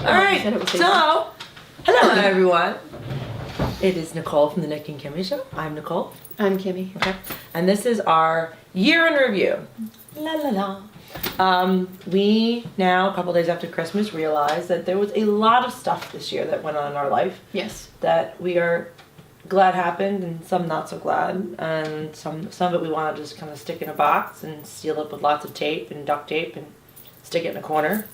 All right, so, hello everyone. It is Nicole from the Nic and Kimmie Show. I'm Nicole. I'm Kimmie. Okay. And this is our year in review. La la la. We now, a couple days after Christmas, realized that there was a lot of stuff this year that went on in our life. Yes. That we are glad happened and some not so glad. And some of it we want to just kind of stick in a box and seal it with lots of tape and duct tape and stick it in a corner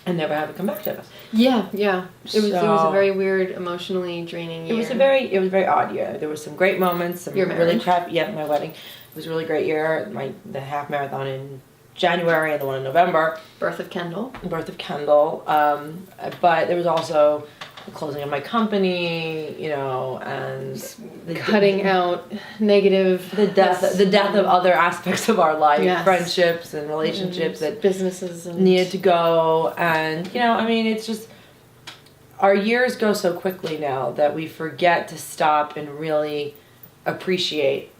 and never have it come back to us. Yeah. It was a very weird, emotionally draining year. It was a very odd year. There was some great moments, some really crappy. Yeah, my wedding. It was a really great year. The half marathon in January and the one in November. Birth of Kendall. But there was also the closing of my company, and cutting out negative. The death of other aspects of our life, yes. Friendships and relationships that businesses needed to go, and it's just our years go so quickly now that we forget to stop and really appreciate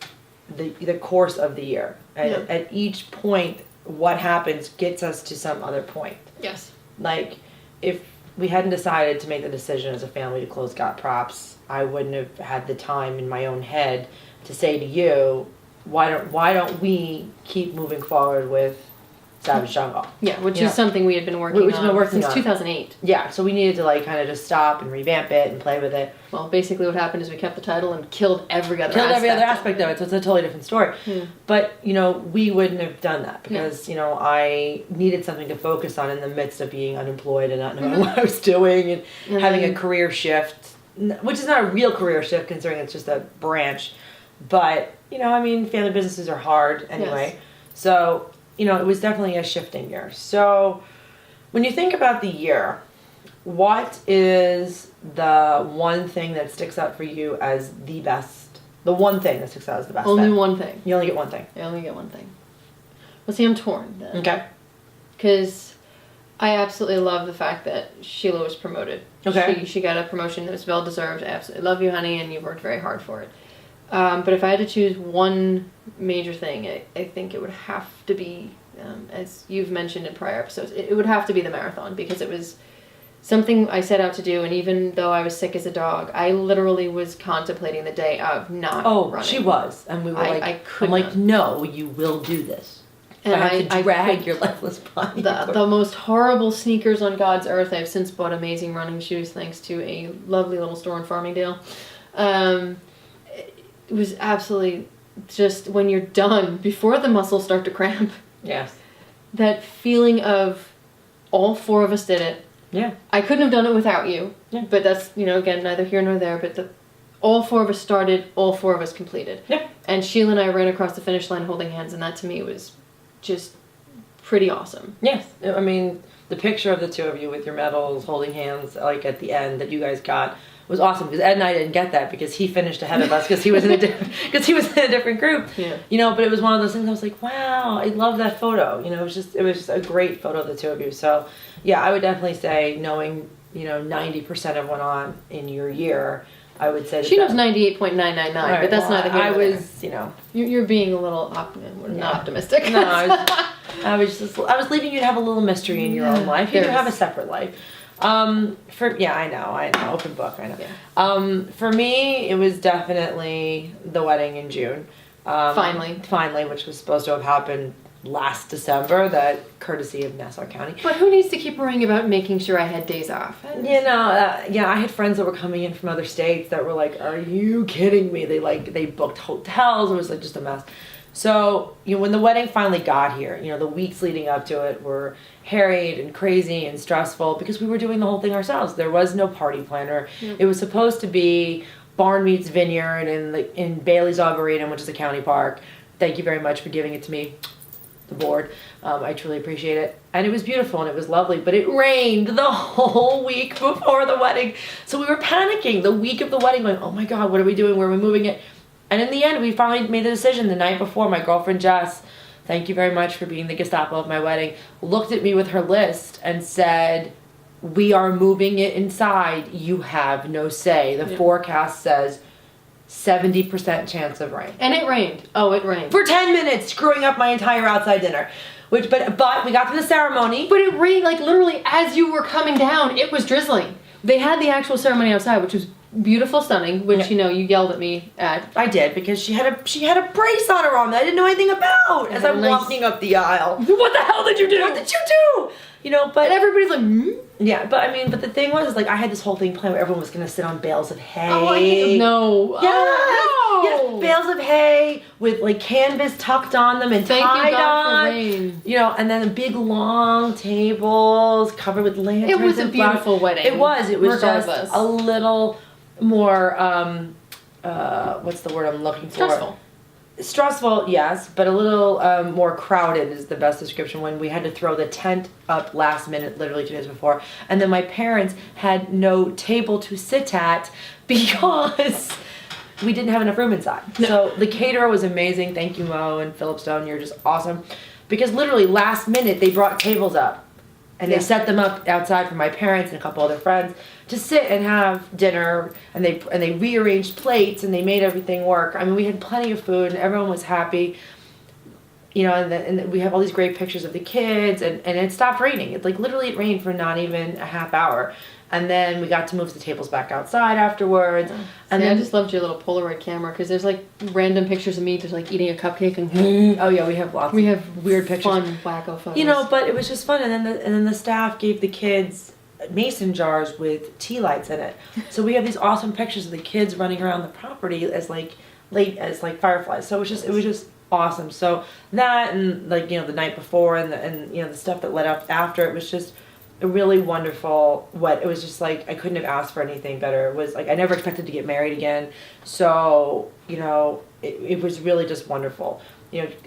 the course of the year. At each point, what happens gets us to some other point. Yes. Like, if we hadn't decided to make the decision as a family to close Got Props, I wouldn't have had the time in my own head to say to you, why don't we keep moving forward with Savage Jungle? Yeah, which is something we had been working on since 2008. Yeah, so we needed to kind of just stop and revamp it and play with it. Well, basically what happened is we kept the title and killed every other aspect of it, so it's a totally different story. Yeah. But, we wouldn't have done that because, I needed something to focus on in the midst of being unemployed and not knowing what I was doing and having a career shift, which is not a real career shift considering it's just a branch. But, family businesses are hard anyway. Yes. So, it was definitely a shifting year. So, when you think about the year, what is the one thing that sticks out for you as the best? The one thing that sticks out as the best? Only one thing. You only get one thing. I only get one thing. Well, see, I'm torn then. Okay. Because I absolutely love the fact that Sheila was promoted. Okay. She got a promotion that was well deserved. I absolutely love you, honey, and you've worked very hard for it. But if I had to choose one major thing, I think it would have to be, as you've mentioned in prior episodes, it would have to be the marathon because it was something I set out to do. And even though I was sick as a dog, I literally was contemplating the day of not running. Oh, she was. And we were I'm like, no, you will do this. And I have to drag your lifeless body. The most horrible sneakers on God's earth. I've since bought amazing running shoes thanks to a lovely little store in Farmingdale. It was absolutely just when you're done, before the muscles start to cramp. Yes. That feeling of all four of us did it. Yeah. I couldn't have done it without you. Yeah. But that's, again, neither here nor there. But all four of us started, all four of us completed. Yeah. And Sheila and I ran across the finish line holding hands, and that to me was just pretty awesome. Yes. The picture of the two of you with your medals holding hands, at the end that you guys got, was awesome because Ed and I didn't get that because he finished ahead of us because he was in a different group. Yeah. But it was one of those things I was like, wow, I love that photo. It was just a great photo of the two of you. So yeah, I would definitely say knowing 90% of went on in your year, I would say she knows 98.999, but that's not the case. I was, you're being a little not optimistic. No, I was leaving you to have a little mystery in your own life. You do have a separate life. I know, open book, I know. Yeah. For me, it was definitely the wedding in June. Finally, which was supposed to have happened last December, that courtesy of Nassau County. But who needs to keep worrying about making sure I had days off? I had friends that were coming in from other states that were like, are you kidding me? They booked hotels. It was just a mess. So, when the wedding finally got here, the weeks leading up to it were harried and crazy and stressful because we were doing the whole thing ourselves. There was no party planner. Yep. It was supposed to be Barn Meets Vineyard in Bailey's Arboretum, which is a county park. Thank you very much for giving it to me, the board. I truly appreciate it. And it was beautiful and it was lovely, but it rained the whole week before the wedding. So we were panicking the week of the wedding going, oh my God, what are we doing? Where are we moving it? And in the end, we finally made the decision the night before. My girlfriend Jess, thank you very much for being the Gestapo of my wedding, looked at me with her list and said, we are moving it inside. You have no say. The forecast says 70% chance of rain. And it rained. Oh, it rained. For 10 minutes, screwing up my entire outside dinner. But we got to the ceremony. But it rained, like, literally as you were coming down, it was drizzling. They had the actual ceremony outside, which was beautiful, stunning, which, you yelled at me at. I did, because she had a brace on her arm that I didn't know anything about as I'm walking up the aisle. What the hell did you do? What did you do? But... And everybody's like, Yeah, but the thing was, I had this whole thing planned where everyone was going to sit on bales of hay. Oh, no. Yes! Oh, no. Yes, bales of hay with, canvas tucked on them and Thank tied you, God, on. for rain. And then the big, long tables covered with lanterns. It was a and beautiful wedding. It was. It was regardless. just a little more, what's the word I'm looking for? Stressful. Stressful, yes, but a little more crowded is the best description, when we had to throw the tent up last minute, literally 2 days before. And then my parents had no table to sit at because we didn't have enough room inside. No. So the caterer was amazing. Thank you, Mo and Philip Stone. You're just awesome. Because literally last minute they brought tables up. And they set them up outside for my parents and a couple other friends to sit and have dinner, and they rearranged plates and they made everything work. I mean, we had plenty of food and everyone was happy. And we have all these great pictures of the kids, and it stopped raining. It literally it rained for not even a half hour. And then we got to move the tables back outside afterwards. Yeah. And See, then I just loved your little Polaroid camera, because there's random pictures of me just eating a cupcake and oh yeah, we have lots. We have of weird pictures, fun wacko photos. But it was just fun. And then the staff gave the kids mason jars with tea lights in it. So we have these awesome pictures of the kids running around the property as late as fireflies. So it was just awesome. So that, and the night before, and the stuff that led up after, it was just a really wonderful it was just I couldn't have asked for anything better. It was I never expected to get married again. So, it was really just wonderful.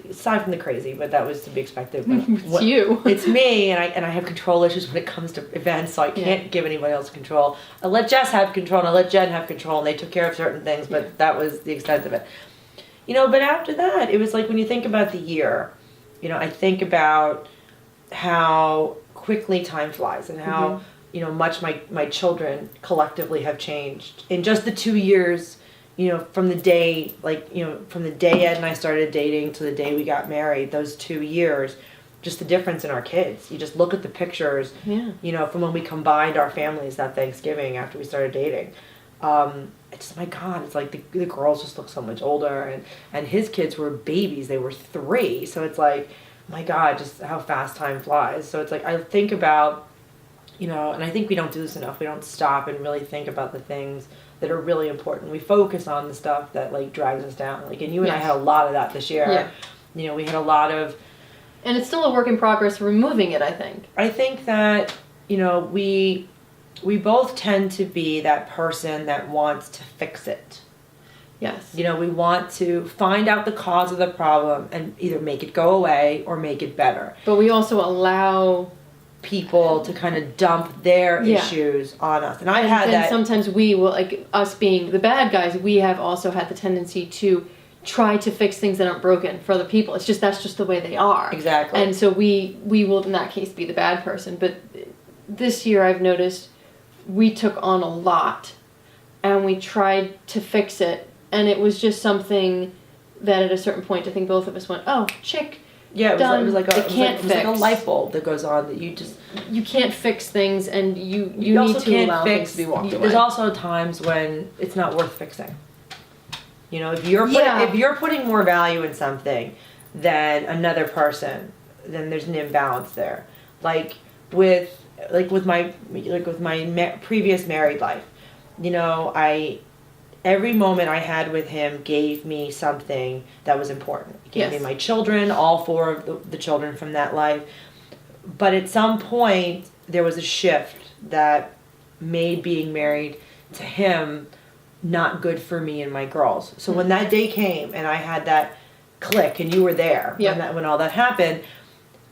Aside from the crazy, but that was to be expected. It's you. It's me, and I have control issues when it comes to events, so I can't give anybody else control. I let Jess have control, and I let Jen have control, and they took care of certain things, but that was the extent of it. But after that, it was when you think about the year, I think about how quickly time flies, and how much my children collectively have changed in just the 2 years, from the day from the day Ed and I started dating to the day we got married. Those 2 years, just the difference in our kids. You just look at the pictures, from when we combined our families that Thanksgiving after we started dating. It's my God, it's the girls just look so much older, and his kids were babies. They were 3, so it's my God, just how fast time flies. So it's I think about, and I think we don't do this enough. We don't stop and really think about the things that are really important. We focus on the stuff that drags us down. And you and I had a lot of that this year. Yeah. We had a lot of... And it's still a work in progress removing it, I think. I think that, we both tend to be that person that wants to fix it. Yes. We want to find out the cause of the problem and either make it go away or make it better. But we also allow people to kind of dump their issues on us. And I had that. Sometimes we will, us being the bad guys, we have also had the tendency to try to fix things that aren't broken for other people. It's just, that's just the way they are. Exactly. And so we will in that case be the bad person. But this year I've noticed we took on a lot and we tried to fix it. And it was just something that at a certain point, I think both of us went, oh, chick. Yeah, it was like a light bulb that goes on that you can't fix things, and you need to allow things to be walked away. There's also times when it's not worth fixing. If you're putting more value in something than another person, then there's an imbalance there. With my previous married life, every moment I had with him gave me something that was important. It gave me my children, all 4 of the children from that life. But at some point, there was a shift that made being married to him not good for me and my girls. So when that day came and I had that click, and you were there when all that happened,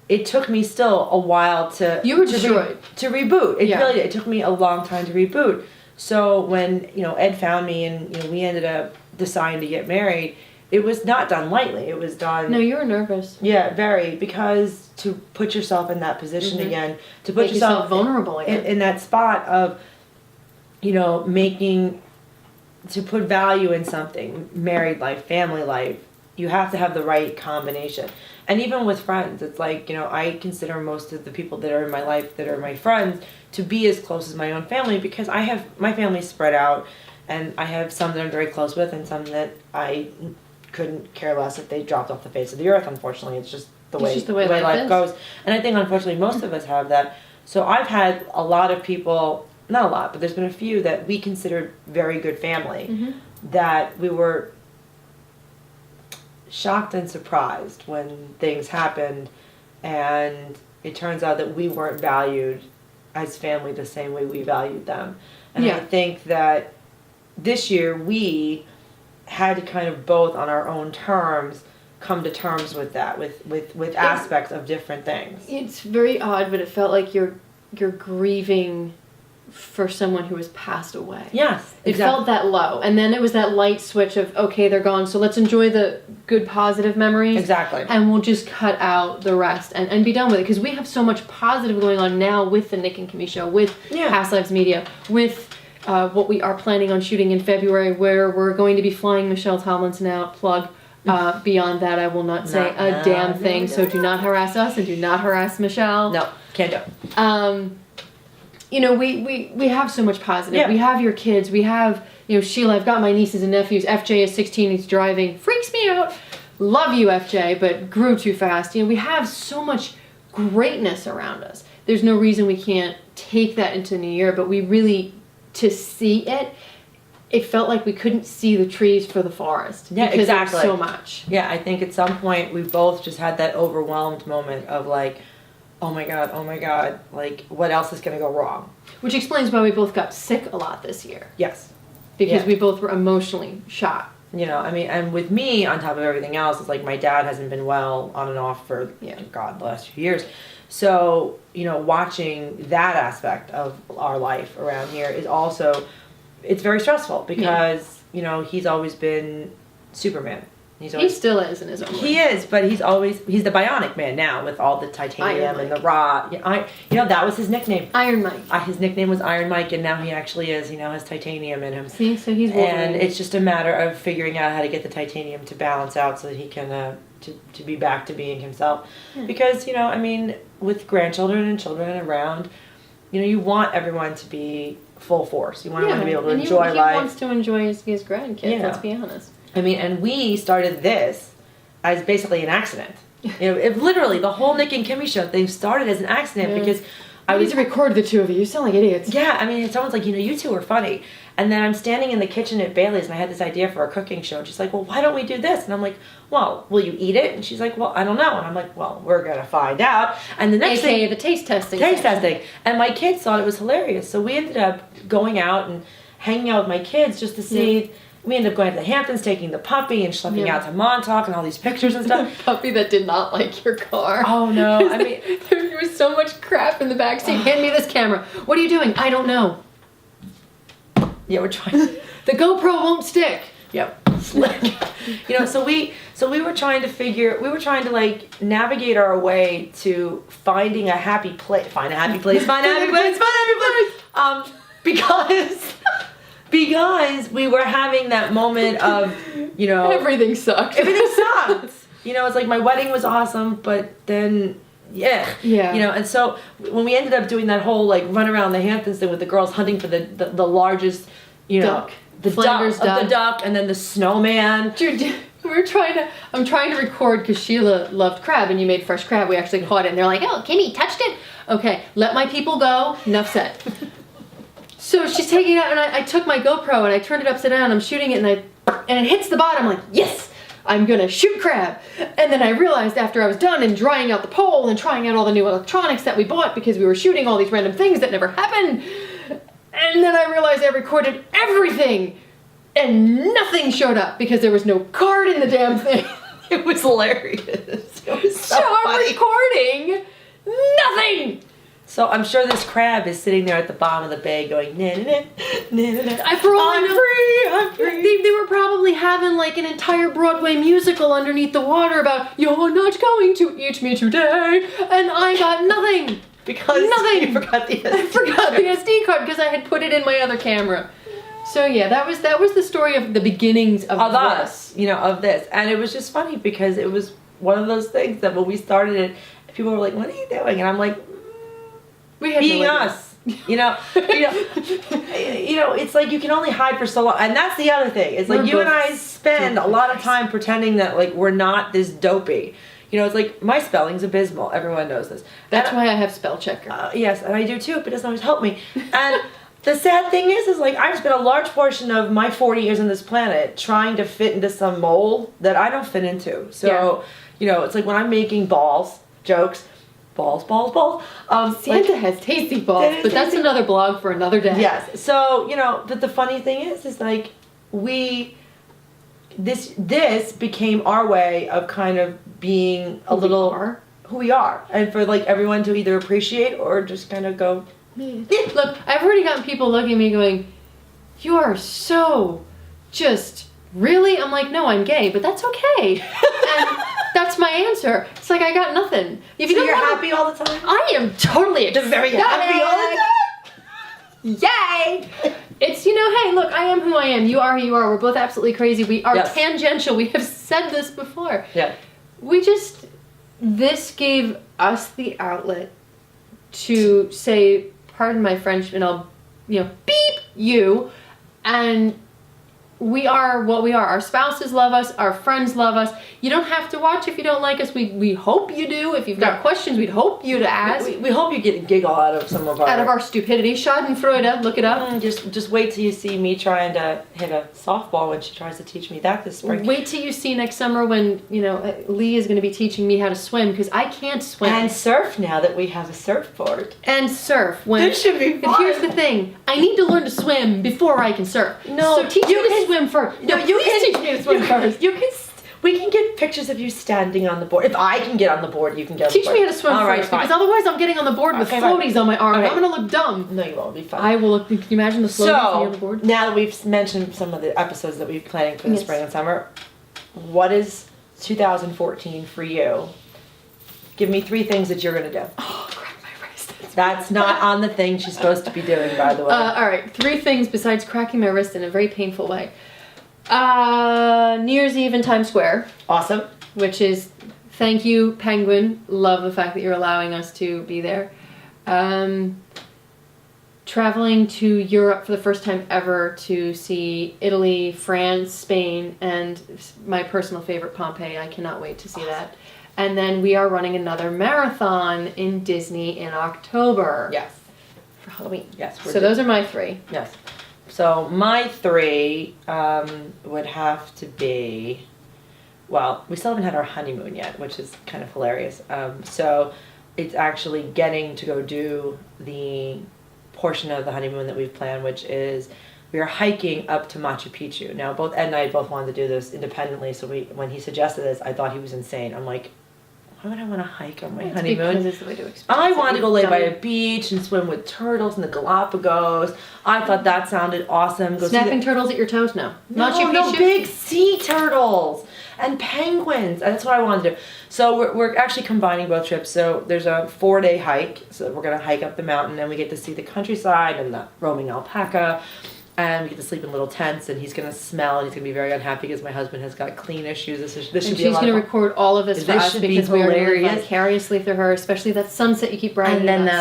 it took me still a while to... You were destroyed. To reboot. It really did. It took me a long time to reboot. So when, Ed found me and, we ended up deciding to get married, it was not done lightly. It was done... No, you were nervous. Yeah, very. Because to put yourself in that position again, to put yourself vulnerable again. In that spot of, making to put value in something, married life, family life, you have to have the right combination. And even with friends, it's like, I consider most of the people that are in my life that are my friends to be as close as my own family, because my family's spread out, and I have some that I'm very close with and some that I couldn't care less if they dropped off the face of the earth. Unfortunately, it's just the way life goes. And I think unfortunately most of us have that. So I've had a lot of people, not a lot, but there's been a few that we considered very good family, that we were shocked and surprised when things happened, and it turns out that we weren't valued as family the same way we valued them. And I think that this year we had to kind of both on our own terms come to terms with that, with aspects of different things. It's very odd, but it felt like you're grieving for someone who has passed away. Yes, exactly. It felt that low. And then it was that light switch of, okay, they're gone, so let's enjoy the good positive memories. Exactly. And we'll just cut out the rest and be done with it. Because we have so much positive going on now with the Nic and Kimmie Show, with Past Lives Media, with what we are planning on shooting in February, where we're going to be flying Michelle Tomlinson out, plug. Beyond that, I will not say a damn thing, so do not harass us and do not harass Michelle. No, can't do it. We have so much positive. Yeah. We have your kids. We have, Sheila. I've got my nieces and nephews. FJ is 16. He's driving. Freaks me out. Love you, FJ, but grew too fast. We have so much greatness around us. There's no reason we can't take that into the new year, but we really, to see it felt like we couldn't see the trees for the forest. Yeah, because exactly. There was so much. Yeah, I think at some point we both just had that overwhelmed moment of like, oh my god, like what else is going to go wrong? Which explains why we both got sick a lot this year. Yes. Because we both were emotionally shot. And with me, on top of everything else, it's like my dad hasn't been well on and off for, God, the last few years. So, watching that aspect of our life around here is also, it's very stressful because, he's always been Superman. He still is in his own way. He is, but he's the Bionic Man now with all the titanium and the raw. That was his nickname. Iron Mike. His nickname was Iron Mike, and now he actually is. He now has titanium in him. See, so he's Wolverine. And it's just a matter of figuring out how to get the titanium to balance out so that he can to be back to being himself. Yeah. Because with grandchildren and children around, you want everyone to be full force. You want everyone to be able to enjoy life. He wants to enjoy his grandkids. Let's be honest. And we started this as basically an accident. Literally, the whole Nic and Kimmie Show thing started as an accident because I need to record the two of you. You sound like idiots. Yeah, someone's like, you two are funny. And then I'm standing in the kitchen at Bailey's, and I had this idea for a cooking show. And she's like, well, why don't we do this? And I'm like, well, will you eat it? And she's like, well, I don't know. And I'm like, well, we're going to find out. And the next thing... the taste testing. And my kids thought it was hilarious. So we ended up going out and hanging out with my kids just to see... Yeah. We ended up going to the Hamptons, taking the puppy and schlepping out to Montauk and all these pictures and stuff. The puppy that did not like your car. Oh, no. There was so much crap in the backseat. Hand me this camera. What are you doing? I don't know. Yeah, we're trying. The GoPro won't stick. Yep. So we were trying to like navigate our way to finding a happy place. Find a happy place. Because we were having that moment of, everything sucked. Everything sucked. It's like my wedding was awesome, but then, yeah. And so when we ended up doing that whole, like, run around the Hamptons thing with the girls hunting for the largest, duck. The duck, and then the snowman. Dude, I'm trying to record because Sheila loved crab and you made fresh crab. We actually caught it and they're like, oh, Kimmie touched it. Okay, let my people go. Enough said. So she's taking it out, and I took my GoPro and I turned it upside down. I'm shooting it, and it hits the bottom. I'm like, yes, I'm gonna shoot crab. And then I realized after I was done and drying out the pole and trying out all the new electronics that we bought because we were shooting all these random things that never happened. And then I realized I recorded everything, and nothing showed up because there was no card in the damn thing. It was hilarious. It was so funny. I'm recording nothing. So I'm sure this crab is sitting there at the bottom of the bay going, nah, nah, nah, nah, nah. I'm free. They were probably having like an entire Broadway musical underneath the water about, you're not going to eat me today. And I got nothing. Because nothing. You forgot the SD I forgot the SD card because I had put it in my other camera. So yeah, that was the story of the beginnings of this. us, of this. And it was just funny because it was one of those things that when we started it, people were like, "What are you doing?" And I'm like, We had "Being no idea. us." It's like you can only hide for so long, and that's the other thing. It's like We're you and both I spend a lot of time pretending that like we're not this dopey. It's like my spelling's abysmal. Everyone knows this. That's And why I have spell checker. yes, and I do too, but it doesn't always help me. And the sad thing is like I've spent a large portion of my 40 years on this planet trying to fit into some mold that I don't fit into. So, it's like when I'm making jokes, balls. Santa has tasty balls, but that's another blog for another day. Yes. So, but the funny thing is like this became our way of kind of being who we are, and for like everyone to either appreciate or just kind of go, Look, I've already gotten people looking at me going, "You are so just really?" I'm like, "No, I'm gay, but that's okay." And that's my answer. It's like I got nothing. If you so don't you're wanna- happy all the time? I am totally Very happy all the time? Yay! It's, hey, look, I am who I am. You are who you are. We're both absolutely crazy. We are tangential. We have said this before. Yeah. This gave us the outlet to say, pardon my French, and I'll, beep you, and we are what we are. Our spouses love us. Our friends love us. You don't have to watch if you don't like us. We hope you do. If you've got questions, we'd hope you to ask. We hope you get a giggle out of some of our stupidity. Schadenfreude, look it up. Just wait till you see me trying to hit a softball when she tries to teach me that this spring. Wait till you see next summer when Lee is going to be teaching me how to swim because I can't swim. And surf now that we have a surfboard. And surf when This should be fun. And here's the thing: I need to learn to swim before I can surf. No, so teach me to swim first. No, you please can teach me to swim first. We can get pictures of you standing on the board. If I can get on the board, you can get on Teach the board. me how to swim All right, first, fine. because otherwise I'm getting on the board with Okay, floaties fine. on my arm. Okay. I'm gonna look dumb. No, you won't. It'll be fun. I will look. Can you imagine the floaties on the board? Now that we've mentioned some of the episodes that we're planning for the Yes. spring and summer, what is 2014 for you? Give me 3 things that you're going to do. Oh, crack my wrist. That's not on the thing she's supposed to be doing, by the way. All right, 3 things besides cracking my wrist in a very painful way. New Year's Eve in Times Square. Awesome. Which is, thank you, Penguin. Love the fact that you're allowing us to be there. Traveling to Europe for the first time ever to see Italy, France, Spain, and my personal favorite, Pompeii. I cannot wait to see that. And then we are running another marathon in Disney in October. Yes. For Halloween. Yes. So those are my 3. Yes. So my 3 would have to be, well, we still haven't had our honeymoon yet, which is kind of hilarious. So it's actually getting to go do the portion of the honeymoon that we've planned, which is we are hiking up to Machu Picchu. Now, both Ed and I both wanted to do this independently, so when he suggested this, I thought he was insane. I'm like, why would I want to hike on my honeymoon? Because it's the way to experience I it. wanted to go lay by a beach and swim with turtles in the Galapagos. I thought that sounded awesome. Go Snapping turtles at your toes? No. Machu no, Picchu? big sea turtles and penguins. That's what I wanted to do. So we're actually combining both trips. So there's a 4-day hike. So we're going to hike up the mountain and we get to see the countryside and the roaming alpaca. And we get to sleep in little tents, and he's going to smell, and he's going to be very unhappy because my husband has got clean issues. This should And be a she's lot going to of fun. record all of this for This us should be because we are going to live hilarious. vicariously through her, especially that sunset you keep bragging And then about,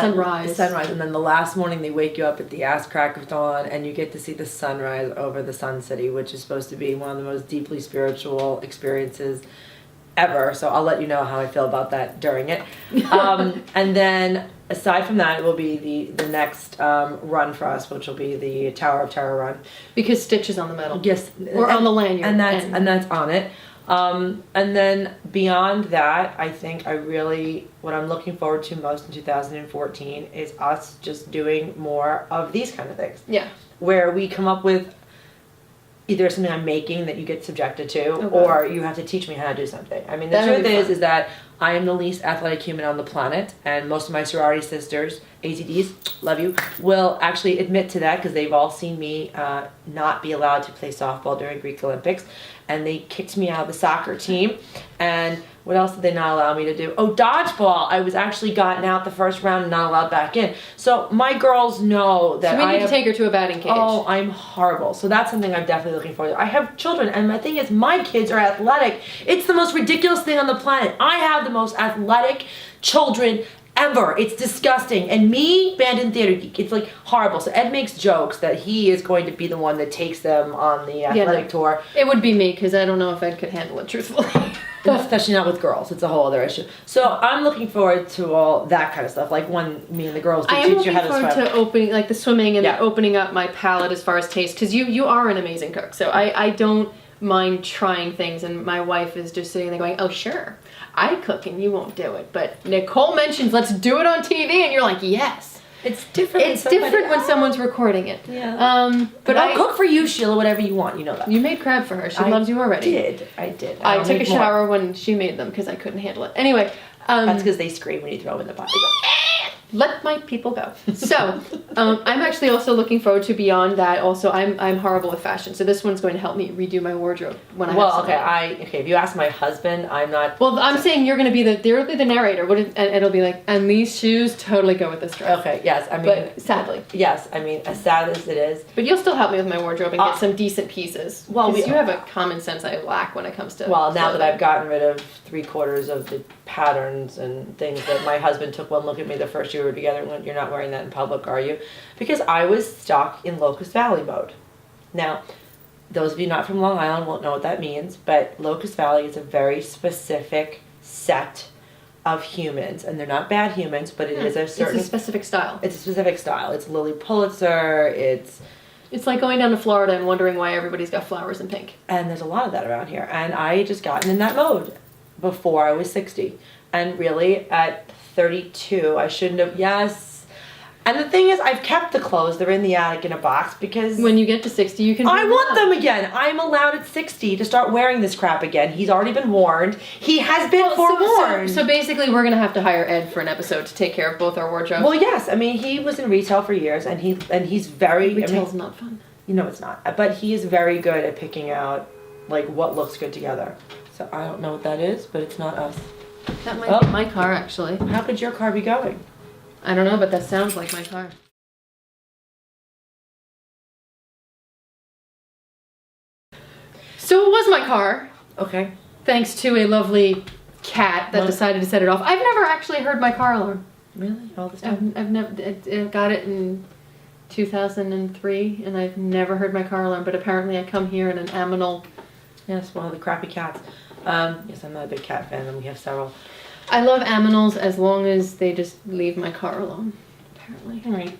the sunrise, and then the last morning they wake you up at the ass crack of dawn, and you get to see the sunrise over the Sun City, which is supposed to be one of the most deeply spiritual experiences ever. So I'll let you know how I feel about that during it. And then aside from that, it will be the next run for us, which will be the Tower of Terror run. Because Stitch is on the medal. Yes, Or on the lanyard. and that's on it. And then beyond that, I think what I'm looking forward to most in 2014 is us just doing more of these kind of things. Yeah. Where we come up with either something I'm making that you get subjected to, Okay. or you have to teach me how to do something. I mean, the That'll truth be fun. is that I am the least athletic human on the planet, and most of my sorority sisters, AZDs, love you, will actually admit to that because they've all seen me not be allowed to play softball during Greek Olympics. and they kicked me out of the soccer team. And what else did they not allow me to do? Oh, dodgeball. I was actually gotten out the first round and not allowed back in. So my girls know that So we need to take her to a batting cage. Oh, I'm horrible. So that's something I'm definitely looking forward to. I have children, and my thing is, my kids are athletic. It's the most ridiculous thing on the planet. I have the most athletic children ever. It's disgusting. And me, band and theater geek, it's like horrible. So Ed makes jokes that he is going to be the one that takes them on the athletic tour. It would be me, because I don't know if Ed could handle it, truthfully. Especially not with girls. It's a whole other issue. So I'm looking forward to all that kind of stuff. Like when me and the girls I do am teach you how to looking forward swim. to opening, like the swimming and opening up my palate as far as taste, because you are an amazing cook. So I don't mind trying things, and my wife is just sitting there going, oh sure, I cook and you won't do it, but Nicole mentions let's do it on TV, and you're like, yes. It's different. It's different when someone's recording it. Yeah. But I'll cook for you, Sheila, whatever you want. You know that. You made crab for her. She loves you already. I did. I took a shower when she made them because I couldn't handle it. Anyway. That's because they scream when you throw them in the pot. Let my people go. So, I'm actually also looking forward to beyond that. Also, I'm horrible with fashion, so this one's going to help me redo my wardrobe when I have something. If you ask my husband, I'm not. Well, I'm saying you're going to be the narrator. And it'll be like, and these shoes totally go with this dress. Okay. Yes. I mean, but sadly. Yes. I mean, as sad as it is. But you'll still help me with my wardrobe and get some decent pieces. Well, you have a common sense I lack when it comes to. Well, now that I've gotten rid of 3/4 of the patterns and things that my husband took one look at me the first year we were together and went, "You're not wearing that in public, are you?" Because I was stuck in Locust Valley mode. Now, those of you not from Long Island won't know what that means, but Locust Valley is a very specific set of humans, and they're not bad humans, but it is a certain... It's a specific style. It's a specific style. It's Lily Pulitzer, it's like going down to Florida and wondering why everybody's got flowers in pink. And there's a lot of that around here. And I had just gotten in that mode before I was 60. And really, at 32, I shouldn't have... Yes. And the thing is, I've kept the clothes. They're in the attic in a box because... When you get to 60, you can... I want them again. I'm allowed at 60 to start wearing this crap again. He's already been warned. He has been forewarned. So basically, we're going to have to hire Ed for an episode to take care of both our wardrobes. Well, yes. I mean, he was in retail for years, and he's very... Retail's not fun. You know it's not. But he is very good at picking out, like, what looks good together. So I don't know what that is, but it's not us. That might be my car, actually. How could your car be going? I don't know, but that sounds like my car. So it was my car. Okay. Thanks to a lovely cat that decided to set it off. I've never actually heard my car alarm. Really? All this time? I've never. I got it in 2003, and I've never heard my car alarm. But apparently, I come here in an aminal. Yes, one of the crappy cats. Yes, I'm not a big cat fan, and we have several. I love aminals as long as they just leave my car alone, apparently. All right.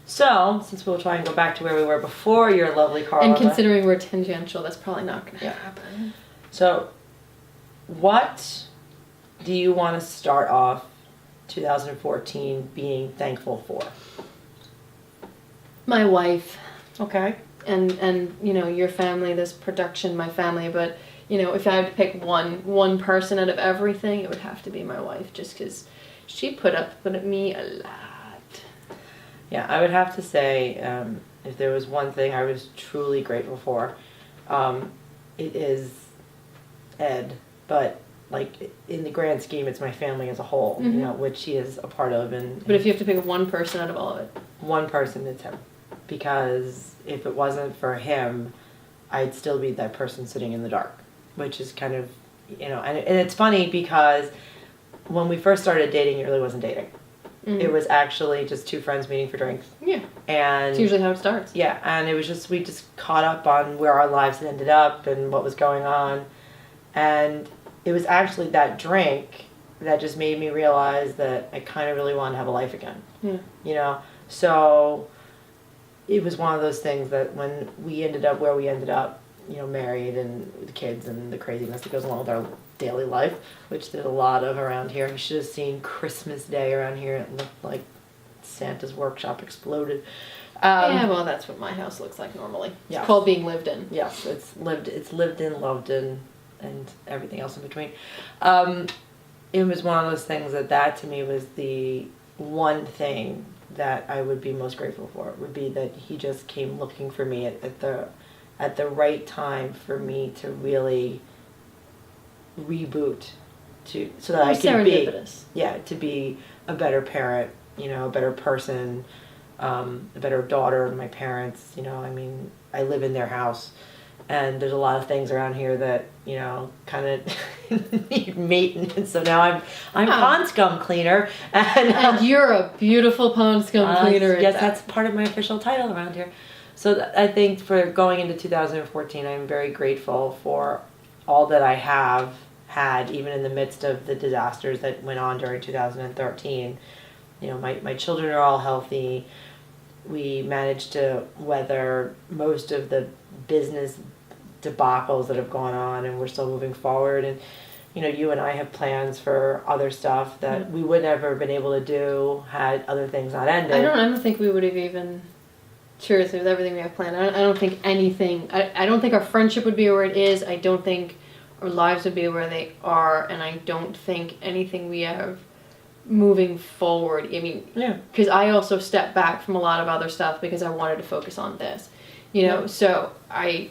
So, since we'll try and go back to where we were before your lovely car And alarm. considering we're tangential, that's probably not going to happen. So, what do you want to start off 2014 being thankful for? My wife. Okay. And you know, your family, this production, my family, but you know, if I had to pick one person out of everything, it would have to be my wife, just because she put up with me a lot. Yeah, I would have to say, if there was one thing I was truly grateful for, it is Ed. But like in the grand scheme, it's my family as a whole, you know, which he is a part of. But if you have to pick one person out of all of it, one person, it's him, because if it wasn't for him, I'd still be that person sitting in the dark, which is kind of, you know, and it's funny because when we first started dating, it really wasn't dating. It was actually just two friends meeting for drinks. Yeah. And it's usually how it starts. Yeah, and it was just, we just caught up on where our lives had ended up and what was going on. And it was actually that drink that just made me realize that I kind of really wanted to have a life again. Yeah. You know? So it was one of those things that when we ended up where we ended up, you know, married and the kids and the craziness that goes along with our daily life, which there's a lot of around here. You should have seen Christmas Day around here. It looked like Santa's workshop exploded. Yeah, well, that's what my house looks like normally. It's called being lived in. Yes, it's lived in, loved in, and everything else in between. It was one of those things that to me was the one thing that I would be most grateful for, would be that he just came looking for me at at the right time for me to really reboot, so that I could be, to be a better parent, a better person, a better daughter to my parents. I mean, I live in their house, and there's a lot of things around here that kind of need maintenance. So now I'm pond scum cleaner, and you're a beautiful pond scum cleaner. Yes, that's part of my official title around here. So I think for going into 2014, I'm very grateful for all that I have had, even in the midst of the disasters that went on during 2013. My children are all healthy. We managed to weather most of the business debacles that have gone on, and we're still moving forward. And you and I have plans for other stuff that we would never have been able to do had other things not ended. I don't think we would have even, seriously, with everything we have planned, I don't think anything, I don't think our friendship would be where it is. I don't think our lives would be where they are, and I don't think anything we have moving forward. I mean, because I also stepped back from a lot of other stuff because I wanted to focus on this, so I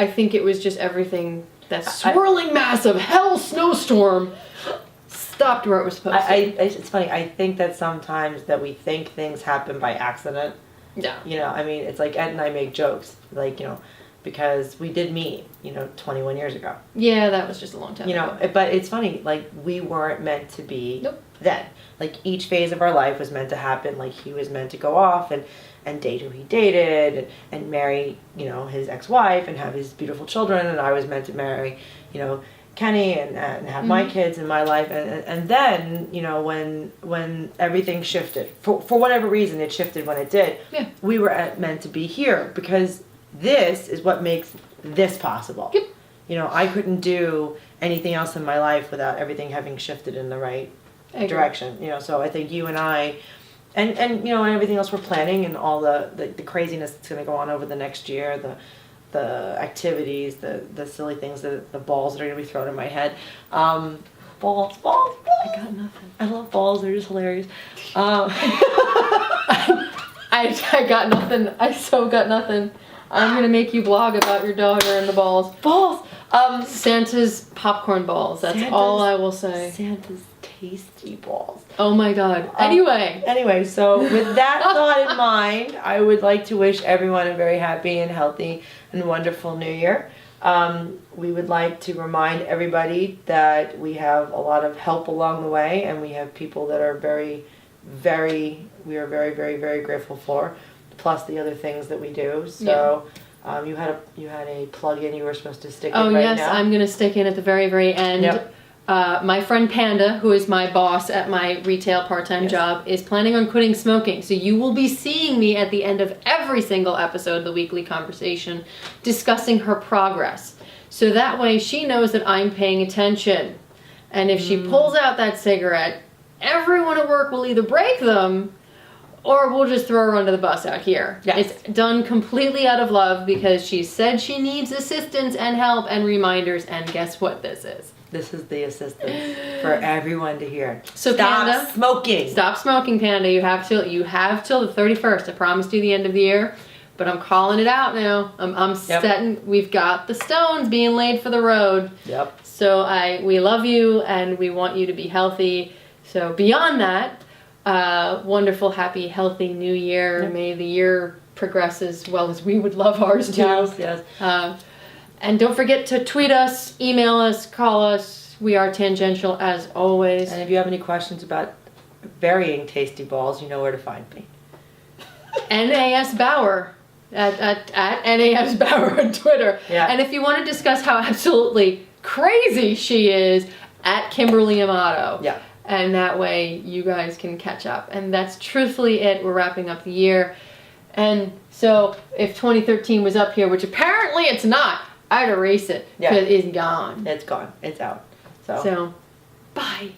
think it was just everything, that swirling mass of hell snowstorm stopped where it was supposed to. It's funny, I think that sometimes that we think things happen by accident. Yeah. I mean, it's like Ed and I make jokes, like, because we did meet, 21 years ago. Yeah, that was just a long time ago. But it's funny, like, we weren't meant to be then. Like, each phase of our life was meant to happen. Like, he was meant to go off and date who he dated and marry, his ex-wife and have his beautiful children. And I was meant to marry, Kenny and have my kids in my life. And then, when everything shifted, for whatever reason it shifted when it did, we were meant to be here because this is what makes this possible. I couldn't do anything else in my life without everything having shifted in the right direction. So I think you and I, and and everything else we're planning, and all the craziness that's going to go on over the next year, the activities, the silly things, the balls that are going to be thrown in my head. Balls. I got nothing. I love balls. They're just hilarious. I got nothing. I so got nothing. I'm going to make you blog about your daughter and the balls. Balls! Santa's popcorn balls. That's all I will say. Santa's tasty balls. Oh my God. Anyway, so with that thought in mind, I would like to wish everyone a very happy and healthy and wonderful New Year. We would like to remind everybody that we have a lot of help along the way, and we have people that are very, very grateful for, plus the other things that we do. So you had a plug-in you were supposed to stick in right now. Oh yes, I'm going to stick in at the very, very end. Yep. My friend Panda, who is my boss at my retail part-time job, is planning on quitting smoking. So you will be seeing me at the end of every single episode of the Weekly Conversation discussing her progress. So that way she knows that I'm paying attention. And if she pulls out that cigarette, everyone at work will either break them or we'll just throw her under the bus out here. Yes. It's done completely out of love because she said she needs assistance and help and reminders, and guess what this is? This is the assistance for everyone to hear. So Stop smoking. Stop smoking, Panda. You have till the 31st. I promised you the end of the year, but I'm calling it out now. I'm setting. We've got the stones being laid for the road. Yep. So we love you and we want you to be healthy. So beyond that, wonderful, happy, healthy New Year. Yep. May the year progress as well as we would love ours to. Yes. And don't forget to tweet us, email us, call us. We are tangential as always. And if you have any questions about varying tasty balls, you know where to find me. NAS Bauer at NAS Bauer on Twitter. Yeah. And if you want to discuss how absolutely crazy she is, at Kimberly Amato. Yeah. And that way you guys can catch up. And that's truthfully it. We're wrapping up the year. And so if 2013 was up here, which apparently it's not, I'd erase it because it's gone. It's gone. It's out. So bye.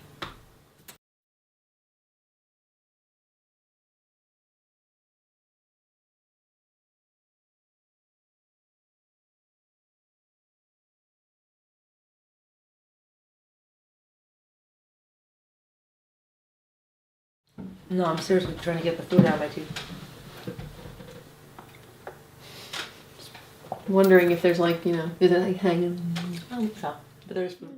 No, I'm seriously trying to get the food out of my teeth. wondering if there's like, is it like hanging? I don't think so. But there's food.